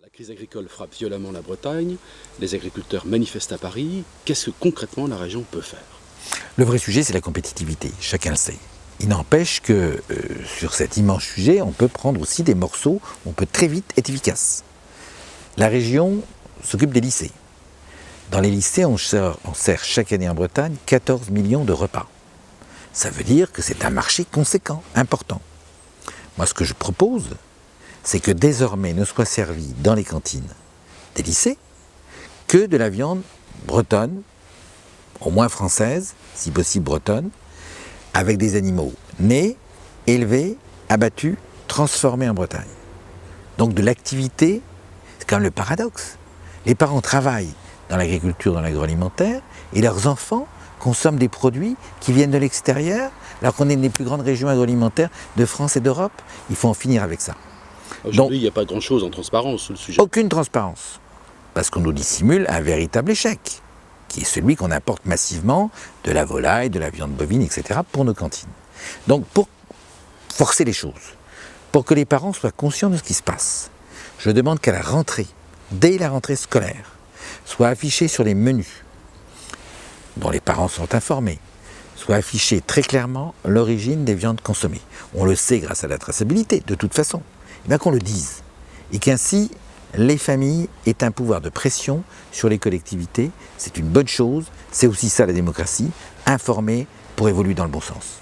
La crise agricole frappe violemment la Bretagne, les agriculteurs manifestent à Paris. Qu'est-ce que concrètement la région peut faire? Le vrai sujet, c'est la compétitivité, chacun le sait. Il n'empêche que sur cet immense sujet, on peut prendre aussi des morceaux, on peut très vite être efficace. La région s'occupe des lycées. Dans les lycées, on sert chaque année en Bretagne 14 millions de repas. Ça veut dire que c'est un marché conséquent, important. Moi, ce que je propose, c'est que désormais ne soit servi dans les cantines des lycées que de la viande bretonne, au moins française, si possible bretonne, avec des animaux nés, élevés, abattus, transformés en Bretagne. Donc de l'activité, c'est quand même le paradoxe. Les parents travaillent dans l'agriculture, dans l'agroalimentaire, et leurs enfants consomment des produits qui viennent de l'extérieur, alors qu'on est une des plus grandes régions agroalimentaires de France et d'Europe. Il faut en finir avec ça. Aujourd'hui, il n'y a pas grand-chose en transparence sur le sujet. Aucune transparence, parce qu'on nous dissimule un véritable échec, qui est celui qu'on importe massivement de la volaille, de la viande bovine, etc., pour nos cantines. Donc, pour forcer les choses, pour que les parents soient conscients de ce qui se passe, je demande qu'à la rentrée, dès la rentrée scolaire, soit affiché sur les menus, dont les parents sont informés, soit affiché très clairement l'origine des viandes consommées. On le sait grâce à la traçabilité, de toute façon. Eh bien qu'on le dise, et qu'ainsi les familles aient un pouvoir de pression sur les collectivités. C'est une bonne chose, c'est aussi ça la démocratie, informer pour évoluer dans le bon sens.